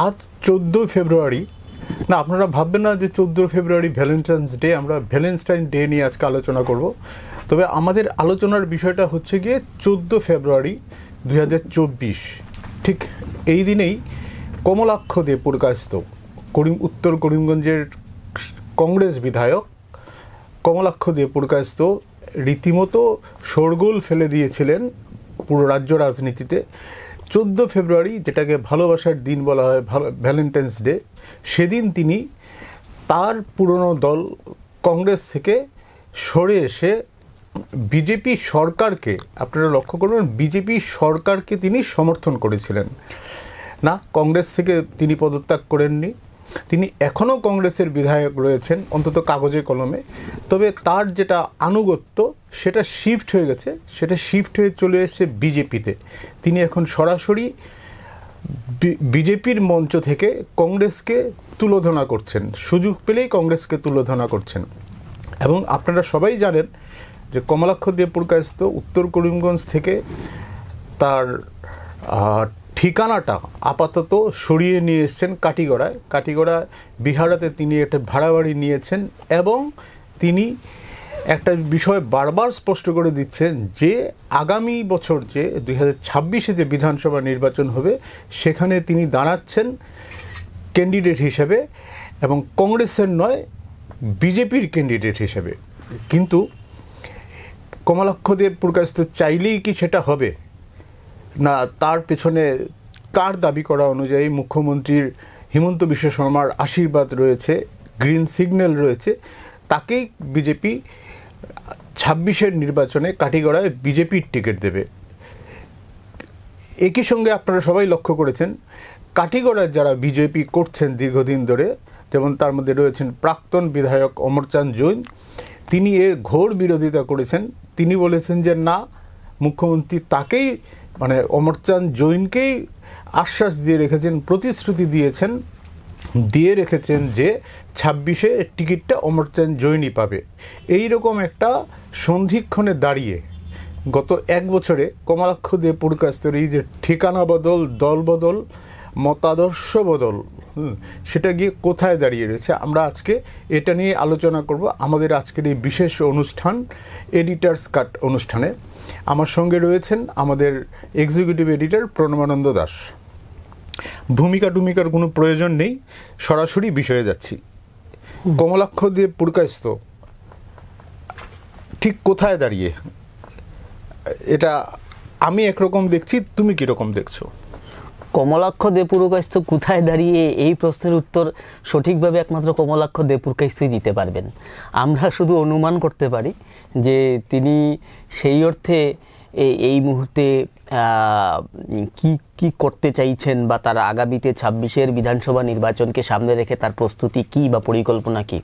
আজ 14 ফেব্রুয়ারি। না, আপনারা ভাববেন না যে 14 ফেব্রুয়ারি ভ্যালেন্টাইন্স ডে, আমরা ভ্যালেন্টাইন ডে নিয়ে আজকে আলোচনা করব। তবে আমাদের আলোচনার বিষয়টা হচ্ছে গিয়ে 14 ফেব্রুয়ারি 2024। ঠিক এই দিনেই কমলাক্ষ দে পুরকায়স্থ উত্তর করিমগঞ্জের কংগ্রেস বিধায়ক কমলাক্ষ দে পুরকায়স্থ রীতিমতো শোরগোল ফেলে দিয়েছিলেন পুরো রাজ্য রাজনীতিতে। 14 ফেব্রুয়ারি, যেটাকে ভালোবাসার দিন বলা হয়, ভ্যালেন্টাইন্স ডে, সেদিন তিনি তার পুরনো দল কংগ্রেস থেকে সরে এসে বিজেপি সরকারকে, আপনারা লক্ষ্য করবেন, বিজেপি সরকারকে তিনি সমর্থন করেছিলেন না। কংগ্রেস থেকে তিনি পদত্যাগ করেননি, তিনি এখনও কংগ্রেসের বিধায়ক রয়েছেন, অন্তত কাগজে কলমে। তবে তার যেটা আনুগত্য সেটা শিফট হয়ে গেছে, সেটা শিফট হয়ে চলে এসেছে বিজেপিতে। তিনি এখন সরাসরি বিজেপির মঞ্চ থেকে কংগ্রেসকে তুলোধনা করছেন, সুযোগ পেলেই কংগ্রেসকে তুলোধনা করছেন। এবং আপনারা সবাই জানেন যে কমলাক্ষ দে পুরকায়স্থ উত্তর করিমগঞ্জ থেকে তার ঠিকানাটা আপাতত সরিয়ে নিয়ে এসছেন কাটিগড়ায়। কাটিগড়া বিহারাতে তিনি একটা ভাড়া বাড়ি নিয়েছেন এবং তিনি একটা বিষয় বারবার স্পষ্ট করে দিচ্ছেন যে আগামী বছর যে 2026-এ যে বিধানসভা নির্বাচন হবে সেখানে তিনি দাঁড়াচ্ছেন ক্যান্ডিডেট হিসেবে, এবং কংগ্রেসের নয়, বিজেপির ক্যান্ডিডেট হিসেবে। কিন্তু কমলাক্ষ দে পুরকায়স্থ চাইলেই কি সেটা হবে না? তার পেছনে তার দাবি করা অনুযায়ী মুখ্যমন্ত্রীর হিমন্ত বিশ্ব শর্মার আশীর্বাদ রয়েছে, গ্রিন সিগন্যাল রয়েছে। তাকেই বিজেপি 26-এর নির্বাচনে কাটিগড়ায় বিজেপির টিকিট দেবে। একই সঙ্গে আপনারা সবাই লক্ষ্য করেছেন কাটিগড়ায় যারা বিজেপি করছেন দীর্ঘদিন ধরে, যেমন তার মধ্যে রয়েছেন প্রাক্তন বিধায়ক অমরচাঁদ জৈন। তিনি এর ঘোর বিরোধিতা করেছেন। তিনি বলেছেন যে না, মুখ্যমন্ত্রী তাকেই, মানে অমরচাঁদ জৈনকেই আশ্বাস দিয়ে রেখেছেন, প্রতিশ্রুতি দিয়ে রেখেছেন যে 26-এ টিকিটটা অমরচাঁদ জৈনই পাবে। এই রকম একটা সন্ধিক্ষণে দাঁড়িয়ে গত এক বছরে কমলাক্ষ দে পুরকায়স্থর এই যে ঠিকানা বদল, দল বদল, মতাদর্শ বদল, সেটা গিয়ে কোথায় দাঁড়িয়ে রয়েছে, আমরা আজকে এটা নিয়ে আলোচনা করব আমাদের আজকের এই বিশেষ অনুষ্ঠান এডিটার্স কাট অনুষ্ঠানে। আমার সঙ্গে রয়েছেন আমাদের এক্সিকিউটিভ এডিটর প্রণবানন্দ দাস। ভূমিকার কোনো প্রয়োজন নেই, সরাসরি বিষয়ে যাচ্ছি। কমলাক্ষ দে পুরকায়স্থ ঠিক কোথায় দাঁড়িয়ে, এটা আমি একরকম দেখছি, তুমি কীরকম দেখছো? কমলাক্ষ দে পুরকায়স্থ কোথায় দাঁড়িয়ে, এই প্রশ্নের উত্তর সঠিকভাবে একমাত্র কমলাক্ষ দে পুরকায়স্থই দিতে পারবেন। আমরা শুধু অনুমান করতে পারি যে তিনি সেই অর্থে এই মুহূর্তে কি করতে চাইছেন, বা তার আগামীতে 26-এর বিধানসভা নির্বাচনকে সামনে রেখে তার প্রস্তুতি কি বা পরিকল্পনা কি।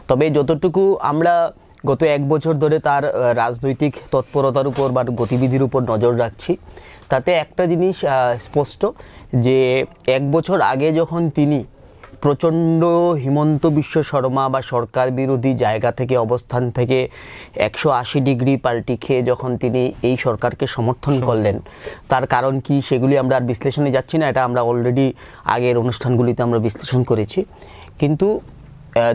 তবে যতটুকু আমরা গত এক বছর ধরে তার রাজনৈতিক তৎপরতার উপর বা গতিবিধির উপর নজর রাখছি, তাতে একটা জিনিস স্পষ্ট যে এক বছর আগে যখন তিনি প্রচণ্ড হিমন্ত বিশ্ব শর্মা বা সরকার বিরোধী জায়গা থেকে, অবস্থান থেকে 180 ডিগ্রি পাল্টি খেয়ে যখন তিনি এই সরকারকে সমর্থন করলেন, তার কারণ কি সেগুলি আমরা আর বিশ্লেষণে যাচ্ছি না, এটা আমরা অলরেডি আগের অনুষ্ঠানগুলিতে আমরা বিশ্লেষণ করেছি। কিন্তু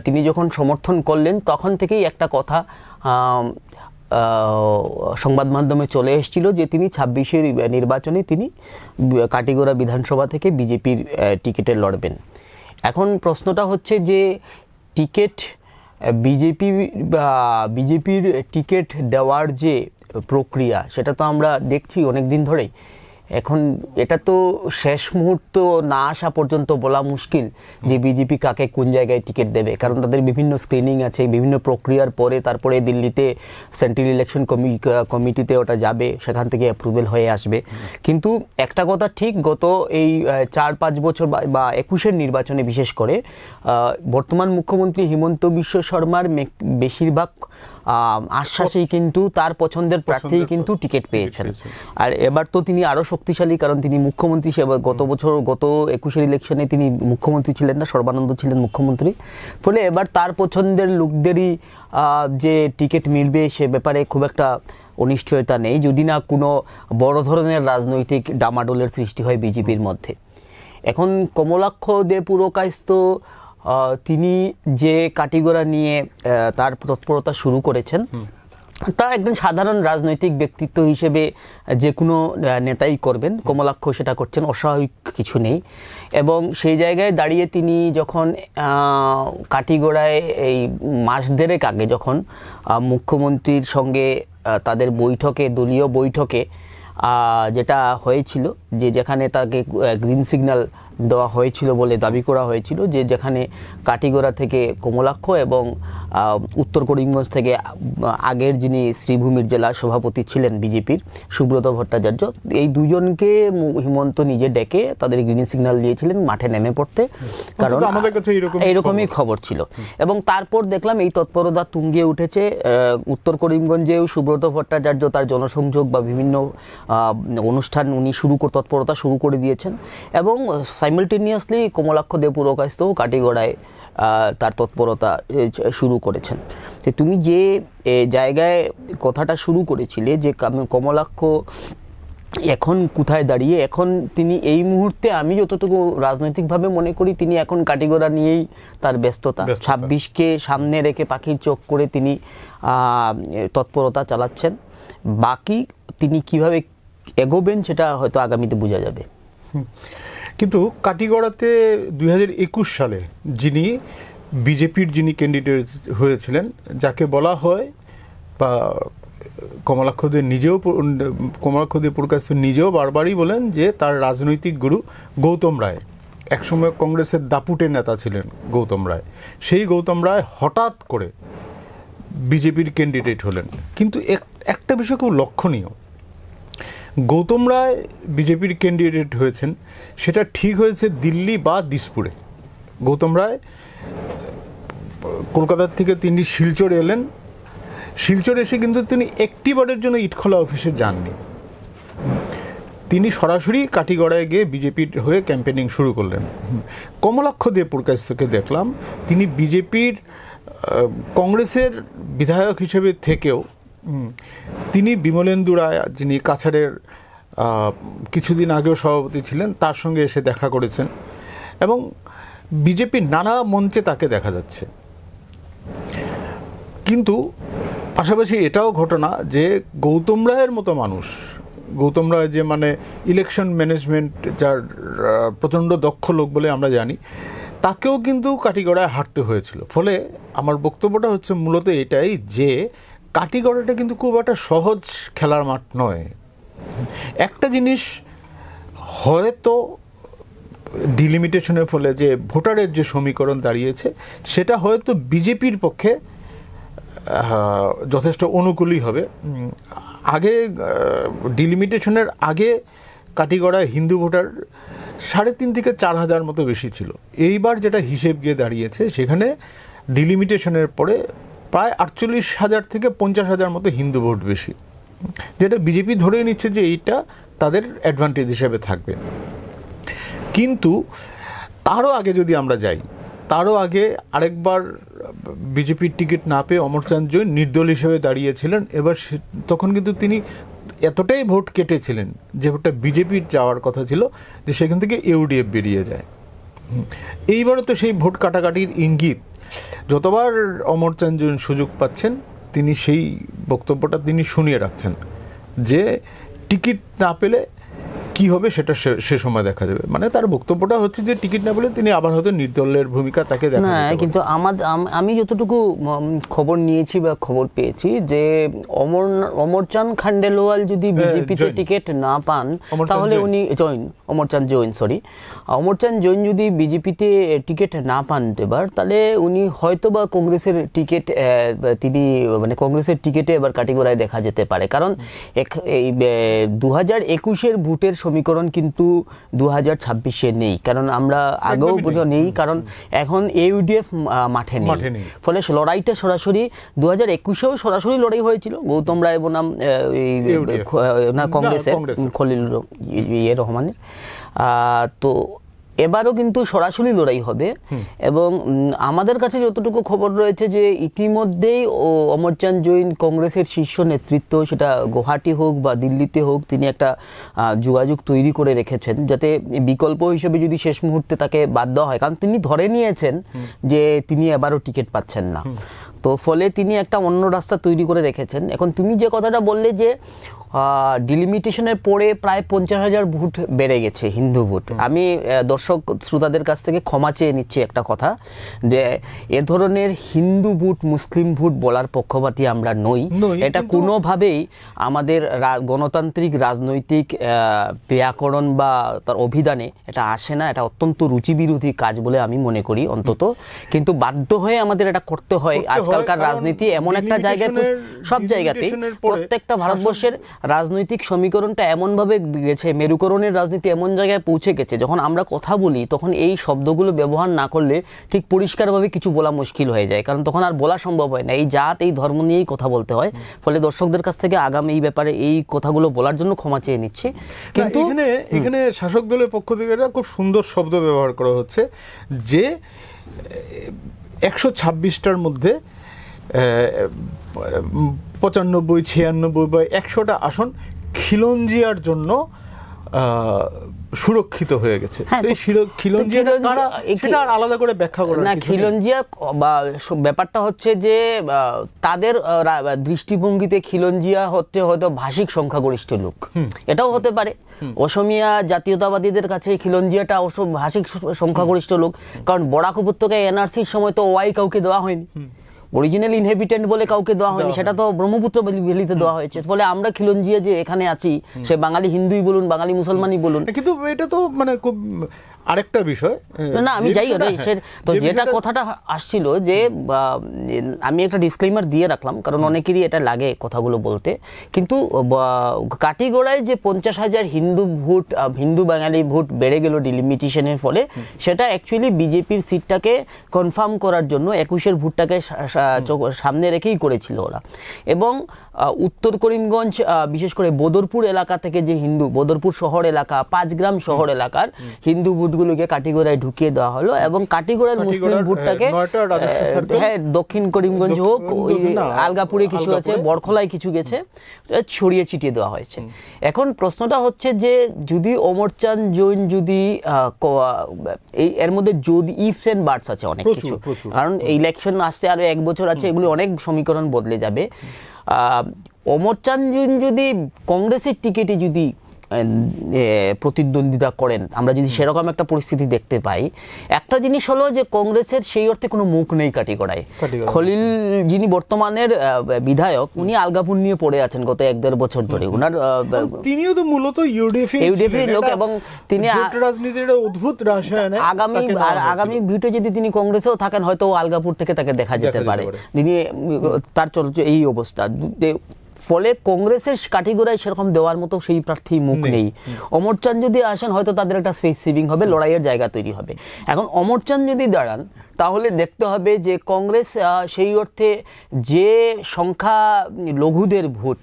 তিনি যখন সমর্থন করলেন তখন থেকেই একটা কথা সংবাদ মাধ্যমে চলে এসেছিল যে তিনি 26-এর নির্বাচনে তিনি কাটিগড়া বিধানসভা থেকে বিজেপির টিকিটে লড়বেন। এখন প্রশ্নটা হচ্ছে যে বিজেপির টিকিট দেওয়ার যে প্রক্রিয়া, সেটা তো আমরা দেখছি অনেক দিন ধরেই। এখন এটা তো শেষ মুহূর্ত না আসা পর্যন্ত বলা মুশকিল যে বিজেপি কাকে কোন জায়গায় টিকিট দেবে, কারণ তাদের বিভিন্ন স্ক্রিনিং আছে, বিভিন্ন প্রক্রিয়ার পরে তারপরে দিল্লিতে সেন্ট্রাল ইলেকশন কমিটিতে ওটা যাবে, সেখান থেকে অ্যাপ্রুভেল হয়ে আসবে। কিন্তু একটা কথা ঠিক, গত এই 4-5 বছর বা 21-এর নির্বাচনে বিশেষ করে বর্তমান মুখ্যমন্ত্রী হিমন্ত বিশ্ব শর্মার বেশিরভাগ আশ্বাসেই কিন্তু তার পছন্দের প্রার্থী কিন্তু টিকিট পেয়েছেন। আর এবার তো তিনি আরো শক্তিশালী, কারণ তিনি মুখ্যমন্ত্রী। গত 21-এর ইলেকশনে তিনি মুখ্যমন্ত্রী ছিলেন না, সর্বানন্দ ছিলেন মুখ্যমন্ত্রী। ফলে এবার তার পছন্দের লোকদেরই যে টিকিট মিলবে সে ব্যাপারে খুব একটা অনিশ্চয়তা নেই, যদি না কোনো বড় ধরনের রাজনৈতিক ডামাডোলের সৃষ্টি হয় বিজেপির মধ্যে। এখন কমলাক্ষ দে পুরকায়স্থ তিনি যে কাটিগড়া নিয়ে তার তৎপরতা শুরু করেছেন, তা একজন সাধারণ রাজনৈতিক ব্যক্তিত্ব হিসেবে যে কোনো নেতাই করবেন। কমলাক্ষ সেটা করছেন, অস্বাভাবিক কিছু নেই। এবং সেই জায়গায় দাঁড়িয়ে তিনি যখন কাটিগড়ায় এই মাস দেড়েক আগে যখন মুখ্যমন্ত্রীর সঙ্গে তাদের বৈঠকে, দলীয় বৈঠকে যেটা হয়েছিল, যে যেখানে তাকে গ্রিন সিগন্যাল দেওয়া হয়েছিল বলে দাবি করা হয়েছিল, যে যেখানে কাটিগড়া থেকে কমলাক্ষ এবং উত্তর করিমগঞ্জ থেকে আগের যিনি শ্রীভূমির জেলা সভাপতি ছিলেন বিজেপির সুব্রত ভট্টাচার্য, এই দুজনকে হিমন্ত নিজে ডেকে তাদের গ্রিন সিগন্যাল দিয়েছিলেন মাঠে নেমে পড়তে, কারণ এইরকমই খবর ছিল। এবং তারপর দেখলাম এই তৎপরতা তুঙ্গে উঠেছে। উত্তর করিমগঞ্জেও সুব্রত ভট্টাচার্য তার জনসংযোগ বা বিভিন্ন অনুষ্ঠান উনি তৎপরতা শুরু করে দিয়েছেন। এবং সাইমালটেনিয়াসলি কমলাক্ষ দে পুরকায়স্থ কাটিগড়ায় তার তৎপরতা শুরু করেছেন। তো তুমি যে জায়গায় কথাটা শুরু করেছিলে, যে কমলাক্ষ এখন কোথায় দাঁড়িয়ে, এখন তিনি এই মুহূর্তে আমি যতটুকু রাজনৈতিকভাবে মনে করি তিনি এখন কাটিগড়া নিয়েই তার ব্যস্ততা, 26কে সামনে রেখে পাখির চোখ করে তিনি তৎপরতা চালাচ্ছেন। বাকি তিনি কিভাবে এগোবেন সেটা হয়তো আগামীতে বোঝা যাবে। কিন্তু কাটিগড়াতে 2021 সালে যিনি বিজেপির ক্যান্ডিডেট হয়েছিলেন, যাকে বলা হয় বা কমলাক্ষ দে পুরকায়স্থ নিজেও বারবারই বলেন যে তার রাজনৈতিক গুরু গৌতম রায়, একসময় কংগ্রেসের দাপুটে নেতা ছিলেন গৌতম রায়। সেই গৌতম রায় হঠাৎ করে বিজেপির ক্যান্ডিডেট হলেন। কিন্তু একটা বিষয় খুব লক্ষণীয়, গৌতম রায় বিজেপির ক্যান্ডিডেট হয়েছেন, সেটা ঠিক হয়েছে দিল্লি বা দিসপুরে। গৌতম রায় কলকাতার থেকে তিনি শিলচর এলেন। শিলচর এসে কিন্তু তিনি একটিবারের জন্য ইটখোলা অফিসে যাননি, তিনি সরাসরি কাটিগড়ায় গিয়ে বিজেপির হয়ে ক্যাম্পেনিং শুরু করলেন। কমলাক্ষ দে পুরকায়স্থকে দেখলাম তিনি বিজেপির কংগ্রেসের বিধায়ক হিসেবে থেকেও তিনি বিমলেন্দু রায়, যিনি কাছাড়ের কিছুদিন আগেও সভাপতি ছিলেন, তার সঙ্গে এসে দেখা করেছেন এবং বিজেপির নানা মঞ্চে তাকে দেখা যাচ্ছে। কিন্তু পাশাপাশি এটাও ঘটনা যে গৌতম রায়ের মতো মানুষ, গৌতম রায় যে ইলেকশন ম্যানেজমেন্ট যার প্রচণ্ড দক্ষ লোক বলে আমরা জানি, তাকেও কিন্তু কাটিগড়ায় হাঁটতে হয়েছিল। ফলে আমার বক্তব্যটা হচ্ছে মূলত এটাই যে কাটিগড়াটা কিন্তু খুব একটা সহজ খেলার মাঠ নয়। একটা জিনিস হয়তো ডিলিমিটেশনের ফলে যে ভোটারের যে সমীকরণ দাঁড়িয়েছে, সেটা হয়তো বিজেপির পক্ষে যথেষ্ট অনুকূলই হবে। আগে ডিলিমিটেশনের আগে কাটিগড়ায় হিন্দু ভোটার 3.5 থেকে 4 হাজার মতো বেশি ছিল। এইবার যেটা হিসেব গিয়ে দাঁড়িয়েছে, সেখানে ডিলিমিটেশনের পরে প্রায় 48,000 থেকে 50,000 মতো হিন্দু ভোট বেশি, যেটা বিজেপি ধরে নিচ্ছে যে এইটা তাদের অ্যাডভান্টেজ হিসেবে থাকবে। কিন্তু তারও আগে যদি আমরা যাই, তারও আগে আরেকবার বিজেপির টিকিট না পেয়ে অমরচাঁদ জৈন নির্দল হিসেবে দাঁড়িয়েছিলেন। এবার তখন কিন্তু তিনি এতটাই ভোট কেটেছিলেন যে ভোটটা বিজেপির যাওয়ার কথা ছিল, যে সেখান থেকে ইউডিএফ বেরিয়ে যায়। এইবারও তো সেই ভোট কাটাকাটির ইঙ্গিত। যতবার অমরচাঁদ জৈন সুযোগ পাচ্ছেন তিনি সেই বক্তব্যটা তিনি শুনিয়ে রাখছেন যে টিকিট না পেলে কি হবে সেটা সে সময় দেখা যাবে। তার বক্তব্যটা হচ্ছে যে টিকিট না পেলে তিনি আবার হয়তো নির্দলের ভূমিকা তাকে দেখা যাবে। কিন্তু আমি যতটুকু খবর নিয়েছি বা খবর পেয়েছি যে অমরচাঁদ খান্ডেলওয়াল যদি বিজেপিতে টিকিট না পান, তাহলে উনি অমরচাঁদ জৈন যদি বিজেপিতে টিকিট না পান এবার, তাহলে উনি হয়তো বা কংগ্রেসের টিকিট তিনি কংগ্রেসের টিকিটে এবার কাটিগড়ায় দেখা যেতে পারে। কারণ এই 2021-এর ভোটের সমীকরণ কিন্তু 2026-এ নেই, কারণ আমরা আগেও বোঝা নেই, কারণ এখন ইউডিএফ মাঠে নেই। ফলে লড়াইটা সরাসরি 2021-এও সরাসরি লড়াই হয়েছিল গৌতম রায় বনাম কংগ্রেসের খলিল রহমানের। তো এবারও কিন্তু সরাসরি লড়াই হবে এবং আমাদের কাছে যতটুকু খবর রয়েছে যে ইতিমধ্যেই অমরচাঁদ জৈন কংগ্রেসের শীর্ষ নেতৃত্ব, সেটা গুয়াহাটি হোক বা দিল্লিতে হোক, তিনি একটা যোগাযোগ তৈরি করে রেখেছেন যাতে বিকল্প হিসেবে যদি শেষ মুহূর্তে তাকে বাদ দেওয়া হয়, কারণ তিনি ধরে নিয়েছেন যে তিনি এবারও টিকিট পাচ্ছেন না, তো ফলে তিনি একটা অন্য রাস্তা তৈরি করে রেখেছেন। এখন তুমি যে কথাটা বললে যে ডিলিমিটেশনের পরে প্রায় 50,000 ভোট বেড়ে গেছে হিন্দু ভোট, আমি দর্শক শ্রোতাদের কাছ থেকে ক্ষমা চেয়ে নিচ্ছি একটা কথা, যে এ ধরনের হিন্দু ভোট মুসলিম ভোট বলার পক্ষপাতী আমরা নই, এটা কোনোভাবেই আমাদের গণতান্ত্রিক রাজনৈতিক ব্যাকরণ বা তার অভিধানে এটা আসে না, এটা অত্যন্ত রুচিবিরোধী কাজ বলে আমি মনে করি অন্তত, কিন্তু বাধ্য হয়ে আমাদের এটা করতে হয়। আজকালকার রাজনীতি এমন একটা জায়গায়, সব জায়গাতে প্রত্যেকটা ভারতবর্ষের রাজনৈতিক সমীকরণটা এমনভাবে গেছে, মেরুকরণের রাজনীতি এমন জায়গায় পৌঁছে গেছে, যখন আমরা কথা বলি তখন এই শব্দগুলো ব্যবহার না করলে ঠিক পরিষ্কারভাবে কিছু বলা মুশকিল হয়ে যায়, কারণ তখন আর বলা সম্ভব হয় না, এই জাত এই ধর্ম নিয়েই কথা বলতে হয়। ফলে দর্শকদের কাছ থেকে আগামী এই ব্যাপারে এই কথাগুলো বলার জন্য ক্ষমা চেয়ে নিচ্ছি। কিন্তু এখানে শাসক দলের পক্ষ থেকে এটা খুব সুন্দর শব্দ ব্যবহার করা হচ্ছে যে 126টার মধ্যে 95, 96 বা 100টা আসন খিলঞ্জিয়ার জন্য সুরক্ষিত হয়ে গেছে। সেটা আলাদা করে ব্যাখ্যা করা না, খিলঞ্জিয়া বা ব্যাপারটা হচ্ছে যে তাদের দৃষ্টিভঙ্গিতে খিলঞ্জিয়া হচ্ছে হয়তো ভাষিক সংখ্যাগরিষ্ঠ লোক, এটাও হতে পারে। অসমিয়া জাতীয়তাবাদীদের কাছে খিলঞ্জিয়াটা অবশ্য ভাষিক সংখ্যাগরিষ্ঠ লোক, কারণ বরাক উপত্যকায় এনআরসির সময় তো ওয়াই কাউকে দেওয়া হয়নি, অরিজিনাল ইনহেবিটেন্ট বলে কাউকে দেওয়া হয়নি, সেটা তো ব্রহ্মপুত্র ভ্যালিতে দেওয়া হয়েছে। ফলে আমরা খিলঞ্জিয়া যে এখানে আছি, সে বাঙালি হিন্দুই বলুন বাঙালি মুসলমানই বলুন, কিন্তু এটা তো মানে খুব আরেকটা বিষয় না, আমি যাই তো যেটা কথাটা আসছিল যে আমি একটা ডিসক্লেইমার দিয়ে রাখলাম, কারণ অনেকেরই এটা লাগে কথাগুলো বলতে, কিন্তু কাটিগড়ায় যে 50,000 হিন্দু বাঙালি ভোট বেড়ে গেল ডিলিমিটেশনের ফলে, সেটা অ্যাকচুয়ালি বিজেপির সিটটাকে কনফার্ম করার জন্য 21-এর ভোটটাকে সামনে রেখেই করেছিল ওরা। এবং উত্তর করিমগঞ্জ বিশেষ করে বদরপুর এলাকা থেকে যে বদরপুর শহর এলাকা, 5 গ্রাম শহর এলাকার হিন্দু ভোটগুলোকে কাটিগড়ায় ঢুকিয়ে দেওয়া হলো এবং কাটিগড়ার মুসলিম ভোটটাকে, হ্যাঁ, দক্ষিণ করিমগঞ্জ হোক, ওই আলগাপুরে কিছু আছে, বড়খলায় কিছু গেছে, ছড়িয়ে ছিটিয়ে দেওয়া হয়েছে। এখন প্রশ্নটা হচ্ছে যে যদি অমরচাঁদ জৈন যদি এর মধ্যে যদি ইফস এন্ড বাটস আছে অনেক কিছু, কারণ ইলেকশন আসতে আরো 1 বছর আছে, এগুলো অনেক সমীকরণ বদলে যাবে। অমরচাঁদ জৈন যদি কংগ্রেসের টিকিটে যদি প্রতিদ্বন্দ্বিতা করেন, আমরা যদি সেরকম একটা পরিস্থিতি দেখতে পাই, একটা জিনিস হলো যে কংগ্রেসের সেই অর্থে কোনো মুখ নেই কাটিগড়ায়। খলিল যিনি বর্তমানের বিধায়ক, উনি আলগাপুর নিয়ে পড়ে আছেন গত 1-1.5 বছর ধরে। উনার তিনিও তো মূলত ইউডিএফ লোক এবং তিনি রাজনীতির অদ্ভুত রসায়নে আগামী ভিটে যদি তিনি কংগ্রেসেও থাকেন, হয়তো আলগাপুর থেকে তাকে দেখা যেতে পারে, তিনি তার চলছে এই অবস্থা। ফলে কংগ্রেসের কাটিগড়ায় সেরকম দেওয়ার মতো সেই প্রার্থী মুখ নেই। অমরচাঁদ যদি আসেন, হয়তো তাদের একটা স্পেস সেভিং হবে, লড়াইয়ের জায়গা তৈরি হবে। এখন অমরচাঁদ যদি দাঁড়ান, তাহলে দেখতে হবে যে কংগ্রেস সেই অর্থে যে সংখ্যা লঘুদের ভোট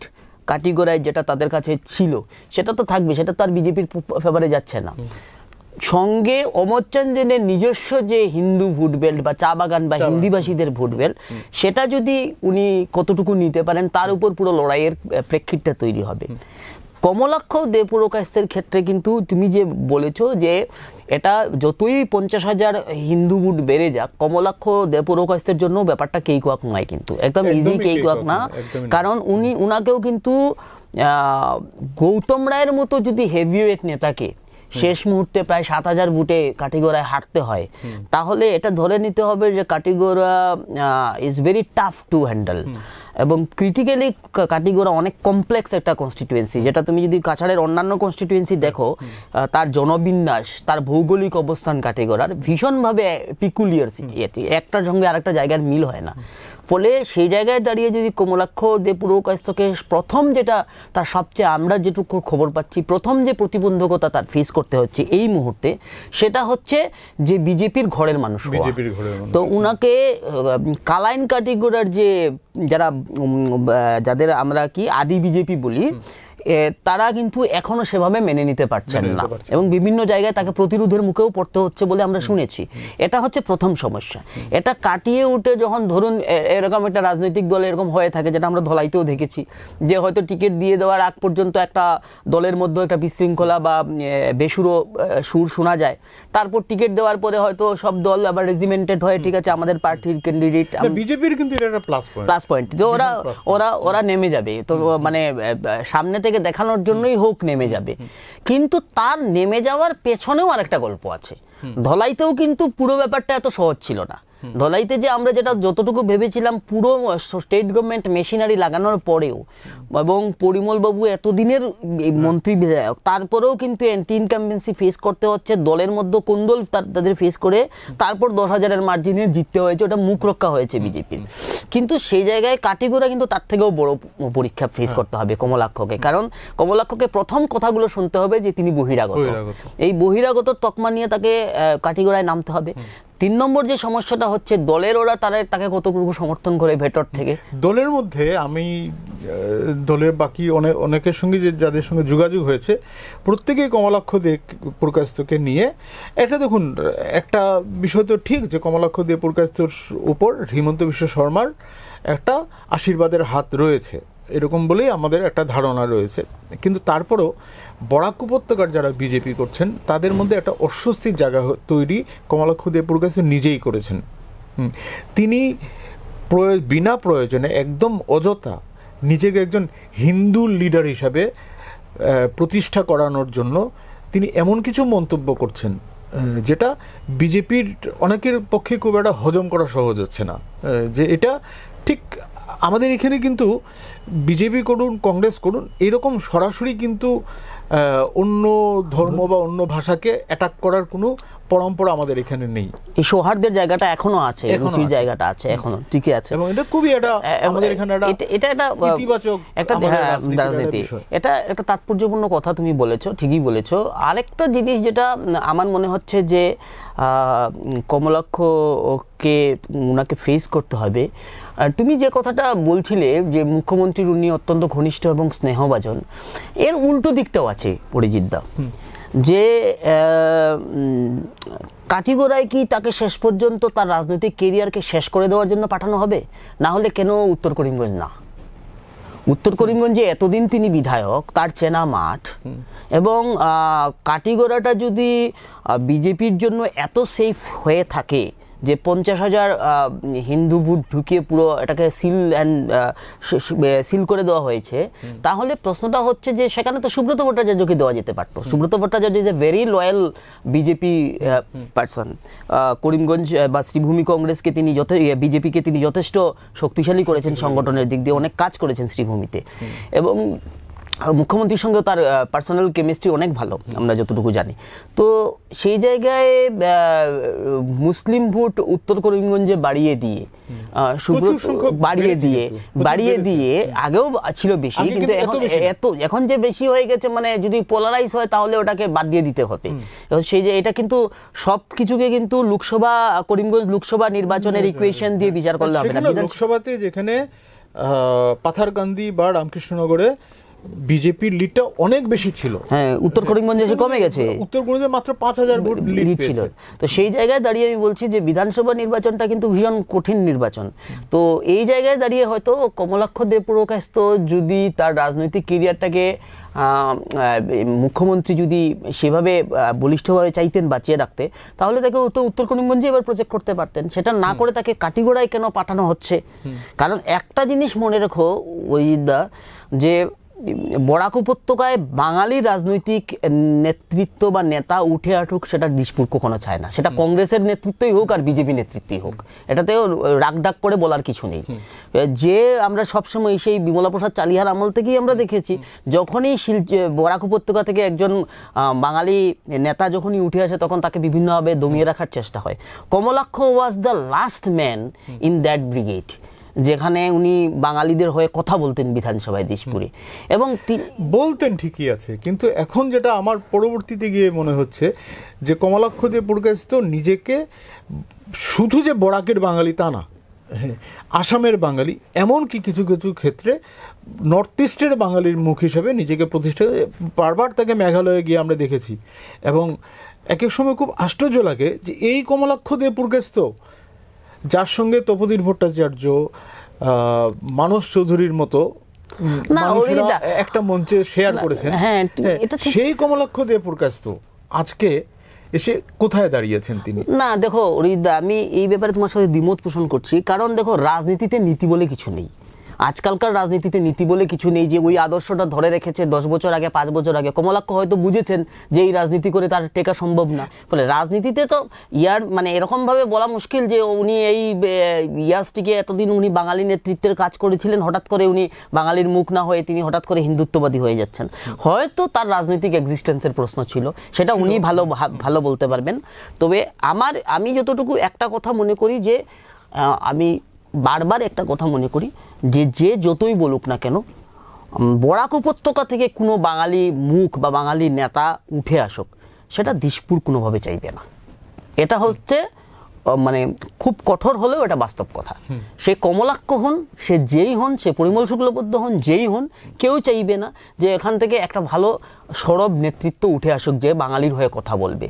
কাটিগড়ায় যেটা তাদের কাছে ছিল, সেটা তো থাকবে, সেটা তো আর বিজেপির ফেভারে যাচ্ছে না। সঙ্গে অমরচাঁদ জৈনের নিজস্ব যে হিন্দু ভোট বেল্ট বা চা বাগান বা হিন্দিভাষীদের ভোট বেল্ট, সেটা যদি উনি কতটুকু নিতে পারেন, তার উপর পুরো লড়াইয়ের প্রেক্ষিতটা তৈরি হবে। কমলাক্ষ দেপুরকাস্তের ক্ষেত্রে কিন্তু তুমি যে বলেছো যে এটা যতই 50,000 হিন্দু ভোট বেড়ে যাক, কমলাক্ষ দেপুরকাস্তের জন্য ব্যাপারটা কেইকুয়াক নয়, কিন্তু একদম ইজি কেইকুয়াক না, কারণ উনাকেও কিন্তু গৌতম রায়ের মতো যদি হেভিওয়েট নেতাকে শেষ মুহূর্তে প্রায় 7,000 ভোটে কাটিগড়ায় হারতে হয়, তাহলে এটা ধরে নিতে হবে যে Katigorah is very tough to handle. এবং ক্রিটিক্যালি কাটিগড়া অনেক কমপ্লেক্স একটা কনস্টিটুয়েন্সি, যেটা তুমি যদি কাছাড়ের অন্যান্য কনস্টিটুয়েন্সি দেখো, তার জনবিন্যাস, তার ভৌগোলিক অবস্থান কাটিগড়ার ভীষণভাবে পিকুলিয়ার, একটার সঙ্গে আরেকটা জায়গার মিল হয় না। ফলে সেই জায়গায় দাঁড়িয়ে যদি কমলাক্ষ দেপুরকাস্তকে প্রথম যেটা তার সবচেয়ে, আমরা যেটুকু খবর পাচ্ছি, প্রথম যে প্রতিবন্ধকতা তার ফেস করতে হচ্ছে এই মুহূর্তে, সেটা হচ্ছে যে বিজেপির ঘরের মানুষ। তো উনাকে কালাইন কাটিগড়ার যে যাদের আমরা কি আদি বিজেপি বলি, তারা কিন্তু এখনো সেভাবে মেনে নিতে পারছেন না, এবং বিভিন্ন জায়গায় তাকে প্রতিরোধের মুখেও পড়তে হচ্ছে বলে আমরা শুনেছি। এটা হচ্ছে প্রথম সমস্যা। এটা কাটিয়ে উঠে যখন ধরুন এরকম একটা রাজনৈতিক দল এরকম হয়ে থাকে, যেটা আমরা ধলাইতেও দেখেছি, যে হয়তো টিকিট দিয়ে দেওয়ার আগ পর্যন্ত একটা দলের মধ্যে একটা বিশৃঙ্খলা বা বেসুরো সুর শোনা যায়, তারপর টিকিট দেওয়ার পরে হয়তো সব দল আবার রেজিমেন্টেড হয়ে ঠিক আছে আমাদের পার্টির ক্যান্ডিডেট। বিজেপির কিন্তু এটা একটা প্লাস পয়েন্ট, যে ওরা নেমে যাবে, তো মানে সামনে থেকে দেখানোর জন্যই হোক নেমে যাবে। কিন্তু তার নেমে যাওয়ার পেছনেও আরেকটা গল্প আছে। ধলাইতেও কিন্তু পুরো ব্যাপারটা এত সহজ ছিল না। ধলাইতে যে আমরা যেটা যতটুকু ভেবেছিলাম, পুরো স্টেট গভর্নমেন্ট মেশিনারি লাগানোর পরেও, এবং পরিমল বাবু এতদিনের মন্ত্রী বিধায়ক, তারপরেও কিন্তু অ্যান্টি ইনকামবেন্সি ফেস করতে হচ্ছে, দলের মধ্যে কোন্দল তাদের ফেস করে তারপর 10,000-এর মার্জিনে জিততে হয়েছে, ওটা মুখ রক্ষা হয়েছে বিজেপির। কিন্তু সেই জায়গায় কাটিগড়া কিন্তু তার থেকেও বড় পরীক্ষা ফেস করতে হবে কমলাক্ষকে, কারণ কমলাক্ষকে প্রথম কথাগুলো শুনতে হবে যে তিনি বহিরাগত। এই বহিরাগত তকমা নিয়ে তাকে কাটিগড়ায় নামতে হবে। 3 নম্বর যে সমস্যাটা হচ্ছে, দলের ওরা তাকে কতটুকু সমর্থন করে ভেতর থেকে। দলের মধ্যে আমি দলের বাকি অনেকের সঙ্গে যাদের সঙ্গে যোগাযোগ হয়েছে, প্রত্যেকেই কমলাক্ষ দে পুরকায়স্থকে নিয়ে এটা দেখুন, একটা বিষয় তো ঠিক যে কমলাক্ষ দে পুরকায়স্থর উপর হিমন্ত বিশ্ব শর্মার একটা আশীর্বাদের হাত রয়েছে, এরকম বলেই আমাদের একটা ধারণা রয়েছে। কিন্তু তারপরও বরাক উপত্যকার যারা বিজেপি করছেন, তাদের মধ্যে একটা অস্বস্তির জায়গা তৈরি কমলাক্ষ দে পুরকায়স্থ নিজেই করেছেন। তিনি বিনা প্রয়োজনে একদম অযথা নিজেকে একজন হিন্দু লিডার হিসাবে প্রতিষ্ঠা করানোর জন্য তিনি এমন কিছু মন্তব্য করছেন যেটা বিজেপির অনেকের পক্ষে খুব একটা হজম করা সহজ হচ্ছে না। যে এটা ঠিক আমাদের এখানে কিন্তু বিজেপি করুন কংগ্রেস করুন, এরকম সরাসরি কিন্তু অন্য ধর্ম বা অন্য ভাষাকে অ্যাটাক করার কোনো পরম্পরা আমাদের এখানে নেই। এই সৌহার্দের জায়গাটা এখনো আছে, রুচির জায়গাটা আছে, এখনো ঠিকই আছে, এবং এটা খুবই আমাদের এখানে এটা একটা ইতিবাচক একটা রাজনীতি। এটা একটা তাৎপর্যপূর্ণ কথা তুমি বলেছো, ঠিকই বলেছো। আরেকটা জিনিস যেটা আমার মনে হচ্ছে যে কমলাক্ষকে ওনাকে ফেস করতে হবে, তুমি যে কথাটা বলছিলে যে মুখ্যমন্ত্রীর উনি অত্যন্ত ঘনিষ্ঠ এবং স্নেহভাজন, এর উল্টো দিকটাও আছে অরিজিৎদা, যে কাটিগড়ায় কি তাকে শেষ পর্যন্ত তার রাজনৈতিক কেরিয়ারকে শেষ করে দেওয়ার জন্য পাঠানো হবে? না হলে কেন উত্তর করিমগঞ্জ না? উত্তর করিমগঞ্জে এতদিন তিনি বিধায়ক, তার চেনা মাঠ, এবং কাটিগড়াটা যদি বিজেপির জন্য এত সেফ হয়ে থাকে যে 50,000 হিন্দু ভোট ঢুকিয়ে পুরো এটাকে সিল করে দেওয়া হয়েছে, তাহলে প্রশ্নটা হচ্ছে যে সেখানে তো সুব্রত ভট্টাচার্যকে দেওয়া যেতে পারতো। Subrata Bhattacharya is a very loyal BJP person. Karimganj বা শ্রীভূমি কংগ্রেসকে তিনি বিজেপিকে তিনি যথেষ্ট শক্তিশালী করেছেন, সংগঠনের দিক দিয়ে অনেক কাজ করেছেন শ্রীভূমিতে, এবং মুখ্যমন্ত্রীর সঙ্গেও তার পার্সোনাল কেমিস্ট্রি অনেক ভালো আমরা যতটুকু জানি। তো সেই জায়গায় মুসলিম ভোট উত্তর করিমগঞ্জে বাড়িয়ে দিয়ে আগেও ছিল বেশি, কিন্তু এখন যে বেশি হয়ে গেছে, মানে যদি পোলারাইজ হয় তাহলে ওটাকে বাদ দিয়ে দিতে হবে। সেই যে এটা কিন্তু সব কিছুকে কিন্তু করিমগঞ্জ লোকসভা নির্বাচনের ইকুয়েশন দিয়ে বিচার করলে হবে না। লোকসভাতে যেখানে পাথারকান্দি বা রামকৃষ্ণনগরে বিজেপির লিডটা অনেক বেশি ছিল, হ্যাঁ, উত্তর করিমগঞ্জে এসে কমে গেছে, উত্তর করিমগঞ্জে মাত্র 5,000 ভোট লিড ছিল। তো সেই জায়গায় দাঁড়িয়ে আমি বলছি যে বিধানসভা নির্বাচনটা কিন্তু ভীষণ কঠিন নির্বাচন। তো এই জায়গায় দাঁড়িয়ে হয়তো কমলাক্ষ দে পুরকায়স্থ যদি তার রাজনৈতিক কেরিয়ারটাকে মুখ্যমন্ত্রী যদি সেভাবে বলিষ্ঠভাবে চাইতেন বাঁচিয়ে রাখতে, তাহলে তাকে উত্তর করিমগঞ্জে এবার প্রজেক্ট করতে পারতেন। সেটা না করে তাকে কাটিগড়ায় কেন পাঠানো হচ্ছে? কারণ একটা জিনিস মনে রেখো ওইদা, যে বরাক উপত্যকায় বাঙালি রাজনৈতিক নেতৃত্ব বা নেতা উঠে আসুক, সেটা দিশপুর কখনো চায় না। সেটা কংগ্রেসের নেতৃত্বই হোক আর বিজেপি নেতৃত্বই হোক, এটাতেও রাগডাক করে বলার কিছু নেই। যে আমরা সবসময় সেই বিমলা প্রসাদ চালিহার আমল থেকেই আমরা দেখেছি, যখনই বরাক উপত্যকা থেকে একজন বাঙালি নেতা যখনই উঠে আসে, তখন তাকে বিভিন্নভাবে দমিয়ে রাখার চেষ্টা হয়। Kamalaksha was the last man in that brigade, যেখানে উনি বাঙালিদের হয়ে কথা বলতেন বিধানসভায় দিশপুরে, এবং বলতেন ঠিকই আছে। কিন্তু এখন যেটা আমার পরবর্তীতে গিয়ে মনে হচ্ছে যে কমলাক্ষ দে পুরকায়স্থ নিজেকে শুধু যে বরাকের বাঙালি তা না, হ্যাঁ, আসামের বাঙালি, এমনকি কিছু কিছু ক্ষেত্রে নর্থ ইস্টের বাঙালির মুখ হিসেবে নিজেকে প্রতিষ্ঠা, বারবার তাকে মেঘালয়ে গিয়ে আমরা দেখেছি। এবং এক এক সময় খুব আশ্চর্য লাগে যে এই কমলাক্ষ দে পুরকাস্ত, যার সঙ্গে তপোধীর ভট্টাচার্য, মানস চৌধুরীর মতো মানুষেরা একটা মঞ্চে শেয়ার করেছেন, সেই কমলাক্ষ দে পুরকাস্ত আজকে এসে কোথায় দাঁড়িয়েছেন তিনি? না দেখো অরিদা, আমি এই ব্যাপারে তোমার সাথে দ্বিমত পোষণ করছি। কারণ দেখো, রাজনীতিতে নীতি বলে কিছু নেই। আজকালকার রাজনীতিতে নীতি বলে কিছু নেই যে ওই আদর্শটা ধরে রেখেছে 10 বছর আগে, 5 বছর আগে। কমলাক্ষ হয়তো বুঝেছেন যে এই রাজনীতি করে তার টেকা সম্ভব না। ফলে রাজনীতিতে তো মানে এরকম ভাবে বলা মুশকিল যে উনি এই ইয়াসটিকে এতদিন উনি বাঙালি নেতৃত্বের কাজ করেছিলেন, হঠাৎ করে উনি বাঙালির মুখ না হয়ে তিনি হঠাৎ করে হিন্দুত্ববাদী হয়ে যাচ্ছেন। হয়তো তার রাজনৈতিক এক্সিস্টেন্সের প্রশ্ন ছিল, সেটা উনি ভালো বলতে পারবেন। তবে আমি যতটুকু একটা কথা মনে করি যে আমি বারবার একটা কথা মনে করি যে যতই বলুক না কেন, বরাক উপত্যকা থেকে কোনো বাঙালি মুখ বা বাঙালি নেতা উঠে আসুক, সেটা দিশপুর কোনোভাবে চাইবে না। এটা হচ্ছে মানে খুব কঠোর হলেও এটা বাস্তব কথা। সে কমলাক্ষ হন, সে যেই হন, সে পরিমল শুক্লবৈদ্য হন, যেই হন, কেউ চাইবে না যে এখান থেকে একটা ভালো সরব নেতৃত্ব উঠে আসুক যে বাঙালির হয়ে কথা বলবে।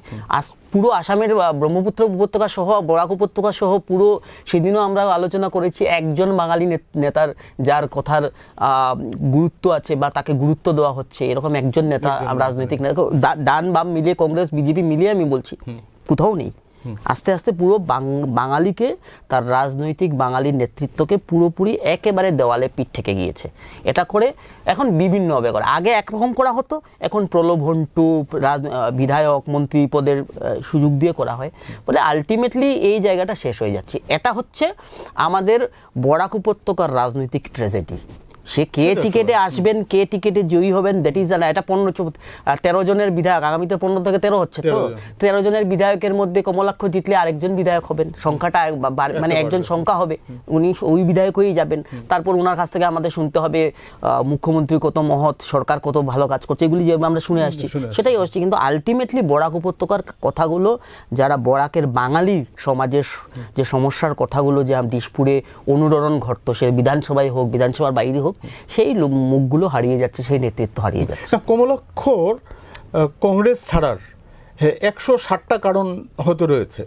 পুরো আসামের ব্রহ্মপুত্র উপত্যকা সহ, বরাক উপত্যকা সহ পুরো, সেদিনও আমরা আলোচনা করেছি, একজন বাঙালি নেতার যার কথার গুরুত্ব আছে বা তাকে গুরুত্ব দেওয়া হচ্ছে, এরকম একজন নেতা রাজনৈতিক নেতা, ডান বাম মিলিয়ে, কংগ্রেস বিজেপি মিলিয়ে আমি বলছি, কোথাও নেই। আস্তে আস্তে পুরো বাঙালিকে, তার রাজনৈতিক বাঙালির নেতৃত্বকে পুরোপুরি একেবারে দেওয়ালে পিঠ থেকে গিয়েছে। এটা করে এখন বিভিন্নভাবে করে, আগে একরকম করা হতো, এখন প্রলোভন টু বিধায়ক মন্ত্রী পদের সুযোগ দিয়ে করা হয়। বলে আলটিমেটলি এই জায়গাটা শেষ হয়ে যাচ্ছে। এটা হচ্ছে আমাদের বরাক উপত্যকার রাজনৈতিক ট্র্যাজেডি। সে কে টিকেটে আসবেন, কে টিকেটে জয়ী হবেন, দ্যাট ইজ এটা 13 জনের বিধায়ক, আগামীতে 15 থেকে 13 হচ্ছে তো, 13 জনের বিধায়কের মধ্যে কমলাক্ষ জিতলে আরেকজন বিধায়ক হবেন, সংখ্যাটা মানে একজন সংখ্যা হবে, উনি ওই বিধায়ক হয়েই যাবেন। তারপর ওনার কাছ থেকে আমাদের শুনতে হবে মুখ্যমন্ত্রী কত মহৎ, সরকার কত ভালো কাজ করছে, এগুলি যেভাবে আমরা শুনে আসছি সেটাই হচ্ছে। কিন্তু আলটিমেটলি বরাক উপত্যকার কথাগুলো, যারা বরাকের বাঙালি সমাজের যে সমস্যার কথাগুলো যে দিশপুরে অনুরণন ঘটতো, সে বিধানসভায় হোক, বিধানসভার বাইরে হোক, সেই মুখগুলো হারিয়ে যাচ্ছে, সেই নেতৃত্ব হারিয়ে যাচ্ছে। কমলাক্ষর কংগ্রেস ছাড়ার 160টা কারণ হতে রয়েছে।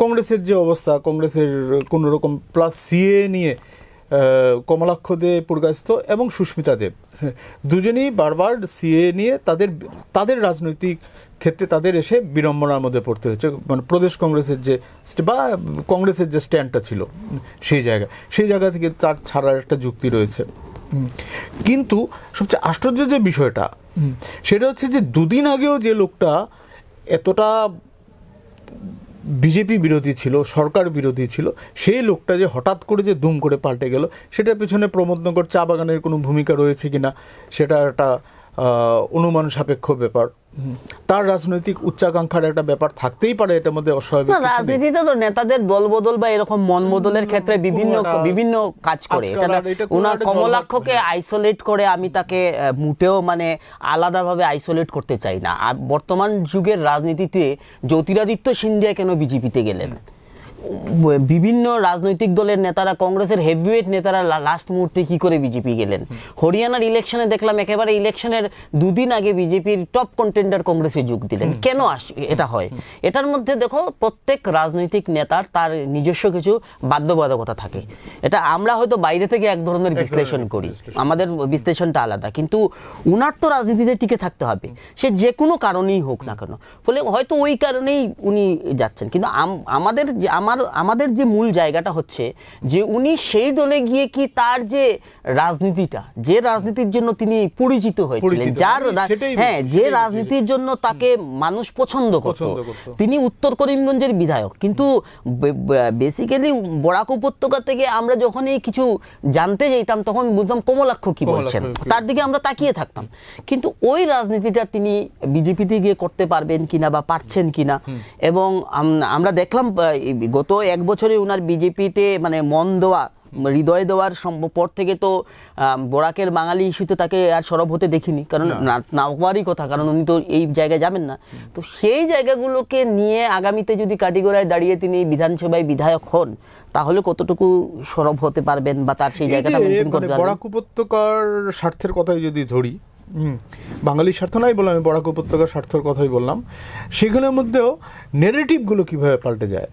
কংগ্রেসের যে অবস্থা, কংগ্রেসের কোনো রকম প্লাস সিএ নিয়ে কমলাক্ষ দে পুরকাস্ত এবং সুস্মিতা দেব দুজনেই বারবার সিএ নিয়ে তাদের রাজনৈতিক ক্ষেত্রে তাদের এসে বিড়ম্বনার মধ্যে পড়তে হয়েছে। মানে প্রদেশ কংগ্রেসের যে বা কংগ্রেসের যে স্ট্যান্ডটা ছিল সেই জায়গা থেকে তার ছাড়ার একটা যুক্তি রয়েছে। কিন্তু সবচেয়ে আশ্চর্য যে বিষয়টা, সেটা হচ্ছে যে দুদিন আগেও যে লোকটা এতটা বিজেপি বিরোধী ছিল, সরকার বিরোধী ছিল, সেই লোকটা যে হঠাৎ করে যে দুম করে পাল্টে গেল, সেটার পেছনে প্রমোদনগর চা বাগানের কোনো ভূমিকা রয়েছে কিনা সেটা একটা অনুমান সাপেক্ষ ব্যাপার। তার রাজনৈতিক উচ্চাকাঙ্ক্ষার একটা ব্যাপার থাকতেই পারে এটার মধ্যে, অস্বাভাবিক। রাজনীতিতে তো নেতাদের দল বদল বা এরকম মন বদলের ক্ষেত্রে বিভিন্ন কাজ করে। ওনার কমলাক্ষকে আইসোলেট করে আমি তাকে মুটেও মানে আলাদাভাবে আইসোলেট করতে চাই না। আর বর্তমান যুগের রাজনীতিতে জ্যোতিরাদিত্য সিন্ধিয়া কেন বিজেপিতে গেলেন? বিভিন্ন রাজনৈতিক দলের নেতারা, কংগ্রেসের হেভিওয়েট নেতারা লাস্ট মুহূর্তে কি করে বিজেপি গেলেন? হরিয়ানার ইলেকশনে দেখলাম একেবারে ইলেকশনের দুদিন আগে বিজেপির টপ কন্টেন্ডার কংগ্রেসে যোগ দিলেন। কেন এটা হয়? এটার মধ্যে দেখো, প্রত্যেক রাজনৈতিক নেতার তার নিজস্ব কিছু বাধ্যবাধকতা থাকে। এটা আমরা হয়তো বাইরে থেকে এক ধরনের বিশ্লেষণ করি, আমাদের বিশ্লেষণটা আলাদা, কিন্তু উনার তো রাজনীতিতে টিকে থাকতে হবে, সে যে কোনো কারণেই হোক না কেন। ফলে হয়তো ওই কারণেই উনি যাচ্ছেন। কিন্তু আমাদের যে মূল জায়গাটা হচ্ছে যে উনি সেই দলে গিয়ে কি তার যে রাজনীতিটা, যে রাজনীতির জন্য তিনি পরিচিত হয়েছিলেন, যে রাজনীতির জন্য তাকে মানুষ পছন্দ করত, তিনি উত্তর করিমগঞ্জের বিধায়ক। কিন্তু বেসিক্যালি বরাক উপত্যকা থেকে আমরা যখনই কিছু জানতে যেতাম তখন বুঝতাম কমলাক্ষ কি বলছেন, তার দিকে আমরা তাকিয়ে থাকতাম। কিন্তু ওই রাজনীতিটা তিনি বিজেপিতে গিয়ে করতে পারবেন কিনা বা পারছেন কিনা। এবং আমরা দেখলাম গত 1 বছরে উনার বিজেপিতে মানে মন দেওয়া হৃদয় দেওয়ার পর থেকে তো বরাকের বাঙালি ইস্যুতে তাকে আর সরব হতে দেখিনি, কারণ না হওয়ারই কথা, কারণ উনি তো এই জায়গায় যাবেন না। তো সেই জায়গাগুলোকে নিয়ে আগামীতে যদি কাটিগড়ায় দাঁড়িয়ে তিনি বিধানসভায় বিধায়ক হন, তাহলে কতটুকু সরব হতে পারবেন বা তার সেই জায়গাটা মেনটেন করতে পারবেন? বরাক উপত্যকার স্বার্থের কথাই যদি ধরি, বাঙালির স্বার্থ নাই বলে আমি বরাক উপত্যকার স্বার্থের কথাই বললাম, সেগুলোর মধ্যেও নেগেটিভগুলো কিভাবে পাল্টে যায়।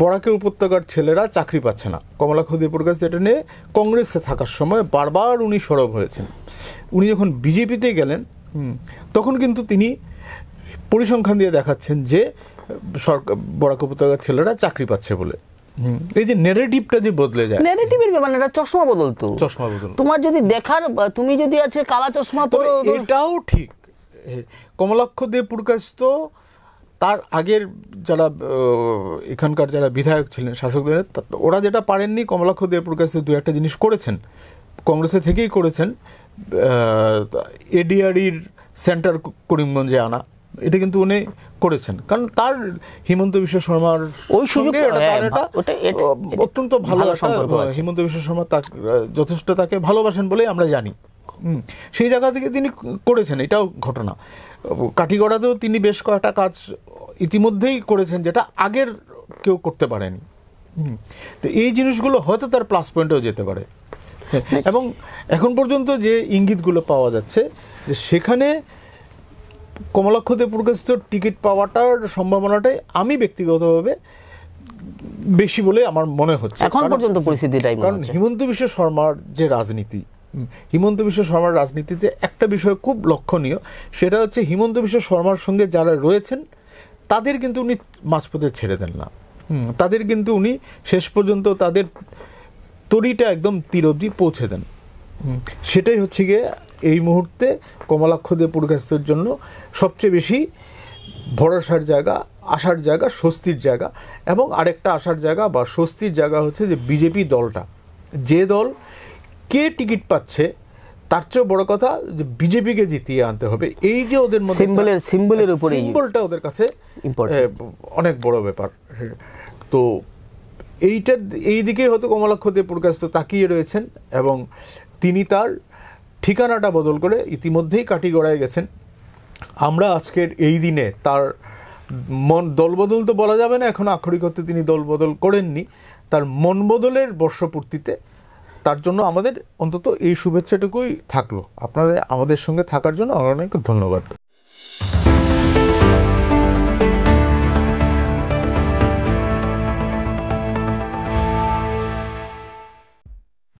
বরাকের উপত্যকার ছেলেরা চাকরি পাচ্ছে না, কমলাক্ষ দেবপ্রকাশ যেটা নিয়ে কংগ্রেসে থাকার সময় বারবার উনি সরব হয়েছেন। উনি যখন বিজেপিতে গেলেন তখন কিন্তু তিনি পরিসংখ্যান দিয়ে দেখাচ্ছেন যে বরাক উপত্যকার ছেলেরা চাকরি পাচ্ছে বলে। এই যে নেগেটিভটা যে বদলে যায়, নেগেটিভের ব্যাপার না, এটা চশমা বদল। তো চশমা বদল, তোমার যদি দেখার, তুমি যদি আছে কালা চশমা পরো, এটাও ঠিক। কমলাক্ষ দেবপ্রকাশ তো তার আগের যারা এখানকার যারা বিধায়ক ছিলেন শাসকদের, ওরা যেটা পারেননি, কমলাক্ষ দেবপ্রকাশ দু একটা জিনিস করেছেন, কংগ্রেসে থেকেই করেছেন। এডিআরির সেন্টার করিমগঞ্জে আনা, এটা কিন্তু উনি করেছেন, কারণ তার হিমন্ত বিশ্ব শর্মার সঙ্গে অত্যন্ত ভালো সম্পর্ক। হিমন্ত বিশ্ব শর্মা যথেষ্ট তাকে ভালোবাসেন বলেই আমরা জানি। সেই জায়গা থেকে তিনি করেছেন, এটাও ঘটনা। কাঠিগড়াতেও তিনি বেশ কয়েকটা কাজ ইতিমধ্যেই করেছেন যেটা আগের কেউ করতে পারেনি। তো এই জিনিসগুলো হয়তো তার প্লাস পয়েন্টেও যেতে পারে। এবং এখন পর্যন্ত যে ইঙ্গিতগুলো পাওয়া যাচ্ছে যে সেখানে কমলাক্ষ দেবপ্রকাশ টিকিট পাওয়াটার সম্ভাবনাটাই আমি ব্যক্তিগতভাবে বেশি বলে আমার মনে হচ্ছে এখন পর্যন্ত পরিস্থিতিটাই। কারণ হিমন্ত বিশ্ব শর্মার যে রাজনীতি, হিমন্ত বিশ্ব শর্মার রাজনীতিতে একটা বিষয় খুব লক্ষণীয়, সেটা হচ্ছে হিমন্ত বিশ্ব শর্মার সঙ্গে যারা রয়েছেন তাদের কিন্তু উনি মাঝপথে ছেড়ে দেন না। তাদের কিন্তু উনি শেষ পর্যন্ত তাদের তরিটা একদম তীর অবধি পৌঁছে দেন। সেটাই হচ্ছে গিয়ে এই মুহূর্তে কমলাক্ষ দেবপ্রকাশের জন্য সবচেয়ে বেশি ভরসার জায়গা, আশার জায়গা, স্বস্তির জায়গা। এবং আরেকটা আশার জায়গা বা স্বস্তির জায়গা হচ্ছে যে বিজেপি দলটা, যে দল কে টিকিট পাচ্ছে তার চেয়েও বড় কথা যে বিজেপিকে জিতিয়ে আনতে হবে। এই যে ওদের মধ্যে সিম্বলের উপরে, সিম্বলটা ওদের কাছে অনেক বড় ব্যাপার। তো এই দিকেই হয়তো কমলাক্ষ দেবপ্রকাশ তো তাকিয়ে রয়েছেন, এবং তিনি তার ঠিকানাটা বদল করে ইতিমধ্যেই কাঠিগড়ায় গেছেন। আমরা আজকের এই দিনে তার দলবদল তো বলা যাবে না, এখন আক্ষরিক অর্থে তিনি দলবদল করেননি, তার মন বদলের বর্ষপূর্তিতে তার জন্য আমাদের অন্তত এই শুভেচ্ছাটুকুই থাকলো। আপনাদের আমাদের সঙ্গে থাকার জন্য অনেক ধন্যবাদ।